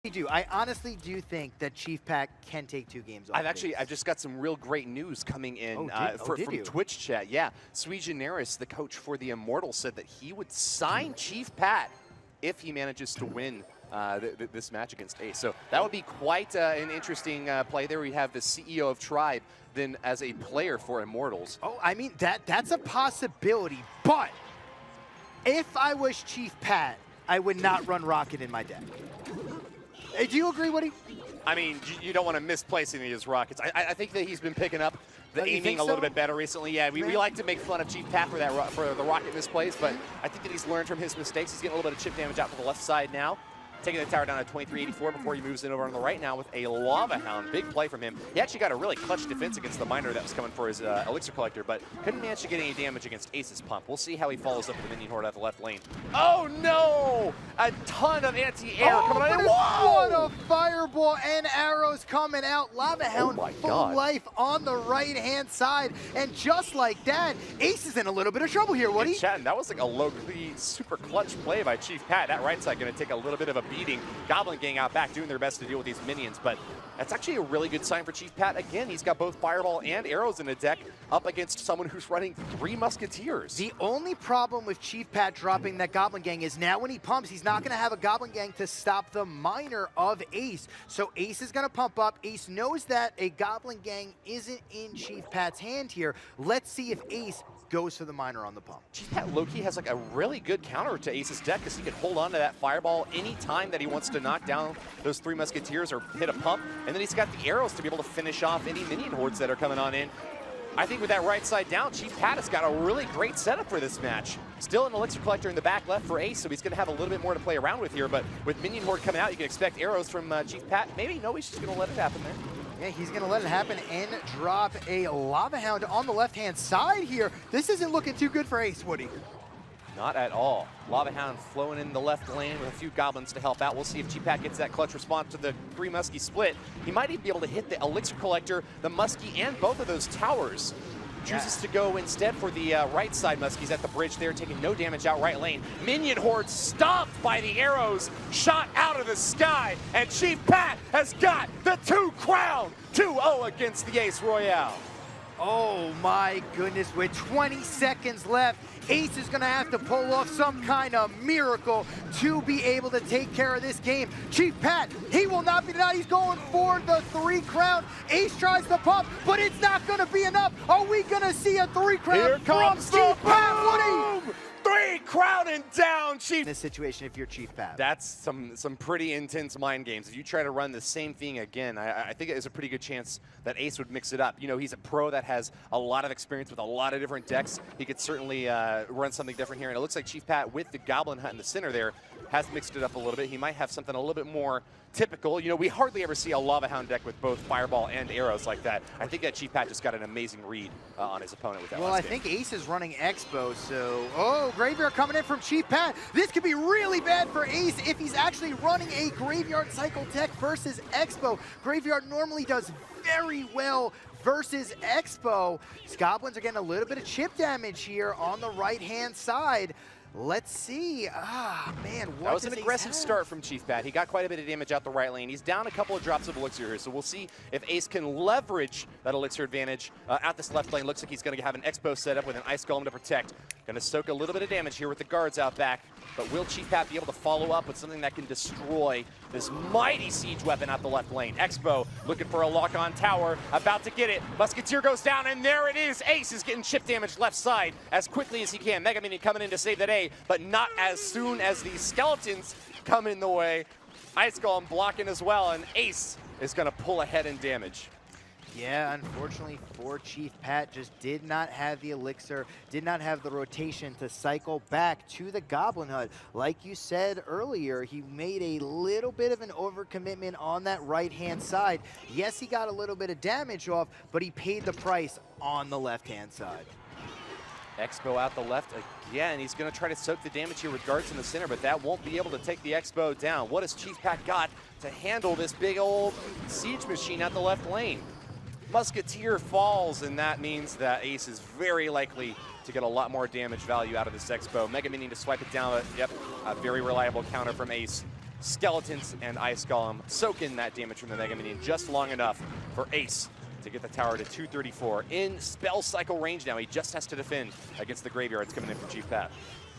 I honestly do think that Chief Pat can take 2 games off. I've just got some real great news coming in from Twitch chat. Yeah, Sweegenaris, the coach for the Immortals, said that he would sign Chief Pat if he manages to win this match against Ace. So that would be quite an interesting play there. We have the CEO of Tribe then as a player for Immortals. Oh, I mean, that's a possibility, but if I was Chief Pat, I would not run Rocket in my deck. Do you agree, Woody? I mean, you don't want to misplace any of his rockets. I think that he's been picking up the aiming a little bit better recently. Yeah, we like to make fun of Chief Pat for the rocket misplays, but I think that he's learned from his mistakes. He's getting a little bit of chip damage out to the left side now. Taking the tower down to 2384 before he moves in over on the right now with a Lava Hound. Big play from him. He actually got a really clutch defense against the miner that was coming for his Elixir Collector, but couldn't manage to get any damage against Ace's Pump. We'll see how he follows up with the minion horde out the left lane. Oh no! A ton of anti-air coming on in. What a fireball and arrows coming out. Lava Hound full life on the right-hand side. And just like that, Ace is in a little bit of trouble here, Woody. Chatting, that was like a low-key super clutch play by Chief Pat. That right side going to take a little bit of a beating. Goblin Gang out back doing their best to deal with these minions, but that's actually a really good sign for Chief Pat. Again, he's got both Fireball and arrows in the deck up against someone who's running 3 Musketeers. The only problem with Chief Pat dropping that Goblin Gang is now when he pumps, he's not going to have a Goblin Gang to stop the miner of Ace. So Ace is going to pump up. Ace knows that a Goblin Gang isn't in Chief Pat's hand here. Let's see if Ace goes for the miner on the pump. Chief Pat low-key has like a really good counter to Ace's deck because he can hold on to that Fireball any time that he wants to knock down those 3 Musketeers or hit a pump. And then he's got the arrows to be able to finish off any minion hordes that are coming on in. I think with that right side down, Chief Pat has got a really great setup for this match. Still an Elixir Collector in the back left for Ace, so he's going to have a little bit more to play around with here. But with minion horde coming out, you can expect arrows from Chief Pat. Maybe, no, he's just going to let it happen there. Yeah, he's going to let it happen and drop a Lava Hound on the left-hand side here. This isn't looking too good for Ace, Woody. Not at all. Lava Hound flowing in the left lane with a few goblins to help out. We'll see if Chief Pat gets that clutch response to the 3 Muskie split. He might even be able to hit the Elixir Collector, the Muskie, and both of those towers. Chooses to go instead for the right side Muskies at the bridge there, taking no damage out right lane. Minion horde stomped by the arrows, shot out of the sky, and Chief Pat has got the 2 crown, 2-0 against the Ace Royale. Oh my goodness, with 20 seconds left, Ace is going to have to pull off some kind of miracle to be able to take care of this game. Chief Pat, he will not be denied. He's going for the 3 crown. Ace tries to pump, but it's not going to be enough. Are we going to see a 3 crown Here comes from Chief Pat, Woody? 3 crowning down, Chief. In this situation, if you're Chief Pat. That's some pretty intense mind games. If you try to run the same thing again, I think there's a pretty good chance that Ace would mix it up. You know, he's a pro that has a lot of experience with a lot of different decks. He could certainly run something different here. And it looks like Chief Pat, with the Goblin Hunt in the center there, has mixed it up a little bit. He might have something a little bit more typical. You know, we hardly ever see a Lava Hound deck with both Fireball and arrows like that. I think that Chief Pat just got an amazing read on his opponent with that Well, I think Ace is running Expo, so... Oh, Graveyard coming in from Chief Pat. This could be really bad for Ace if he's actually running a Graveyard Cycle deck versus Expo. Graveyard normally does very well versus Expo. These Goblins are getting a little bit of chip damage here on the right-hand side. Let's see. Ah, man, what That was an aggressive start from Chief Pat. He got quite a bit of damage out the right lane. He's down a couple of drops of Elixir here, so we'll see if Ace can leverage that Elixir advantage out this left lane. Looks like he's going to have an Expo set up with an Ice Golem to protect. Going to soak a little bit of damage here with the guards out back, but will Chief Pat be able to follow up with something that can destroy this mighty siege weapon out the left lane? Expo looking for a lock-on tower, about to get it. Musketeer goes down, and there it is. Ace is getting chip damage left side as quickly as he can. Mega Minion coming in to save the day, but not as soon as these skeletons come in the way. Ice Golem blocking as well, and Ace is going to pull ahead in damage. Yeah, unfortunately for Chief Pat, just did not have the Elixir, did not have the rotation to cycle back to the Goblin Hut. Like you said earlier, he made a little bit of an overcommitment on that right-hand side. Yes, he got a little bit of damage off, but he paid the price on the left-hand side. Expo out the left again. He's going to try to soak the damage here with guards in the center, but that won't be able to take the Expo down. What has Chief Pat got to handle this big old siege machine out the left lane? Musketeer falls, and that means that Ace is very likely to get a lot more damage value out of this Expo. Mega Minion to swipe it down. Yep, a very reliable counter from Ace. Skeletons and Ice Golem soak in that damage from the Mega Minion just long enough for Ace to get the tower to 234. In spell cycle range now, he just has to defend against the Graveyards coming in from Chief Pat.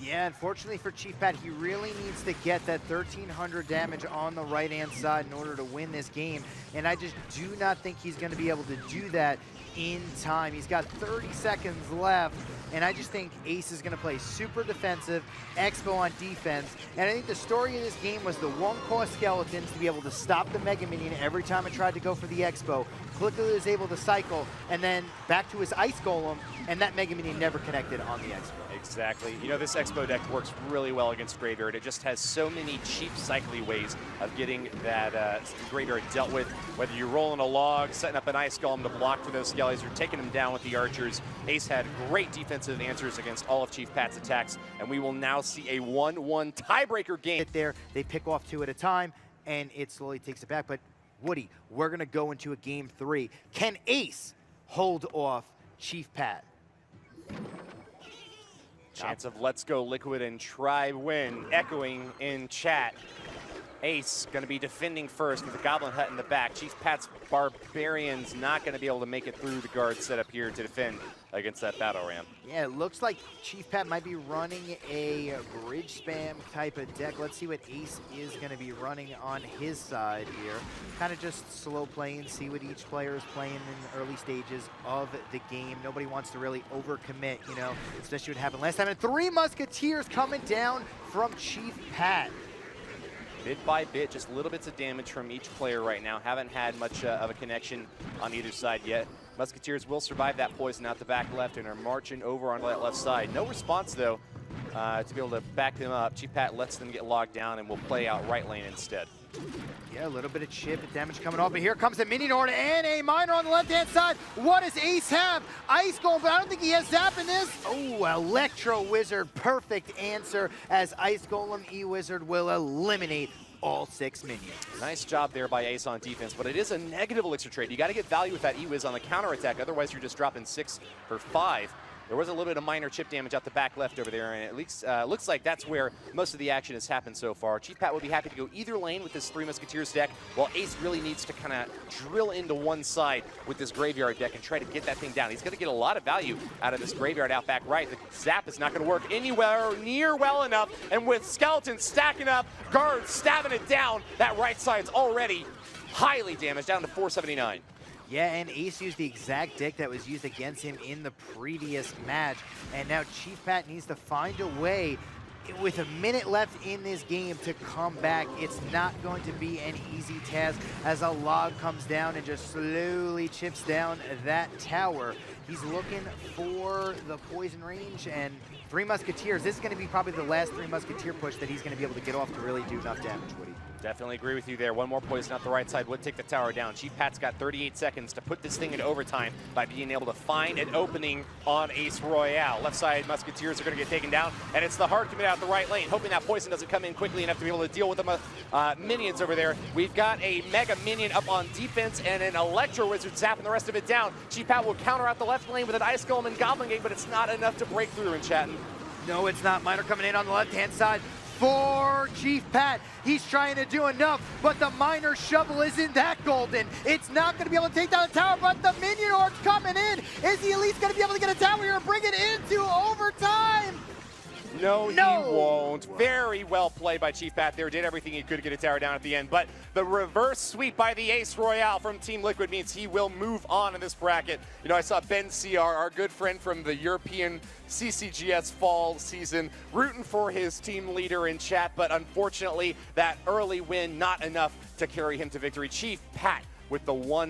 Yeah, unfortunately for Chief Pat, he really needs to get that 1,300 damage on the right-hand side in order to win this game, and I just do not think he's going to be able to do that in time. He's got 30 seconds left, and I just think Ace is going to play super defensive, Expo on defense, and I think the story of this game was the one-cost Skeletons to be able to stop the Mega Minion every time it tried to go for the Expo. Quickly was able to cycle, and then back to his Ice Golem, and that Mega Minion never connected on the Expo. Exactly. You know, this Expo deck works really well against Graveyard. It just has so many cheap cycly ways of getting that Graveyard dealt with. Whether you're rolling a log, setting up an Ice Golem to block for those Skellies, or taking them down with the Archers. Ace had great defensive answers against all of Chief Pat's attacks, and we will now see a 1-1 tiebreaker game. There, they pick off 2 at a time, and it slowly takes it back. But Woody, we're going to go into a game 3. Can Ace hold off Chief Pat? Chance of Let's Go Liquid and try win echoing in chat. Ace going to be defending first with the Goblin Hut in the back. Chief Pat's Barbarian's not going to be able to make it through the guard set up here to defend against that battle ram. Yeah, it looks like Chief Pat might be running a bridge spam type of deck. Let's see what Ace is going to be running on his side here. Kind of just slow playing, see what each player is playing in the early stages of the game. Nobody wants to really overcommit, you know, especially what happened last time. And 3 Musketeers coming down from Chief Pat. Bit by bit, just little bits of damage from each player right now. Haven't had much of a connection on either side yet. Musketeers will survive that poison out the back left and are marching over on that left side. No response, though, to be able to back them up. Chief Pat lets them get logged down and will play out right lane instead. Yeah, a little bit of chip and damage coming off, but here comes the Minion Horde and a Miner on the left-hand side. What does Ace have? Ice Golem, but I don't think he has Zap in this. Oh, Electro Wizard, perfect answer, as Ice Golem E-Wizard will eliminate all 6 minions. Nice job there by Ace on defense, but it is a negative elixir trade. You got to get value with that E-Wiz on the counterattack, otherwise you're just dropping 6 for 5. There was a little bit of minor chip damage out the back left over there, and at least looks like that's where most of the action has happened so far. Chief Pat will be happy to go either lane with this 3 Musketeers deck, while Ace really needs to kind of drill into one side with this Graveyard deck and try to get that thing down. He's going to get a lot of value out of this Graveyard out back right. The Zap is not going to work anywhere near well enough, and with Skeletons stacking up, guards stabbing it down, that right side's already highly damaged, down to 479. Yeah, and Ace used the exact deck that was used against him in the previous match. And now Chief Pat needs to find a way, with a minute left in this game, to come back. It's not going to be an easy task as a log comes down and just slowly chips down that tower. He's looking for the poison range, and 3 Musketeers. This is going to be probably the last 3 Musketeer push that he's going to be able to get off to really do enough damage, Woody. Definitely agree with you there. One more poison out the right side would take the tower down. Chief Pat's got 38 seconds to put this thing in overtime by being able to find an opening on Ace Royale. Left side Musketeers are going to get taken down, and it's the hard commit out the right lane, hoping that poison doesn't come in quickly enough to be able to deal with the minions over there. We've got a Mega Minion up on defense and an Electro Wizard zapping the rest of it down. Chief Pat will counter out the left lane with an Ice Golem and Goblin Gate, but it's not enough to break through in chatting. No, it's not. Miner coming in on the left-hand side for Chief Pat. He's trying to do enough, but the Miner shovel isn't that golden. It's not going to be able to take down the tower, but the Minion Horde's coming in. Is he at least going to be able to get a tower here and bring it into overtime? No, he won't. Very well played by Chief Pat there. Did everything he could to get a tower down at the end. But the reverse sweep by the Ace Royale from Team Liquid means he will move on in this bracket. You know, I saw Ben CR, our good friend from the European CCGS fall season, rooting for his team leader in chat. But unfortunately, that early win, not enough to carry him to victory. Chief Pat with the 1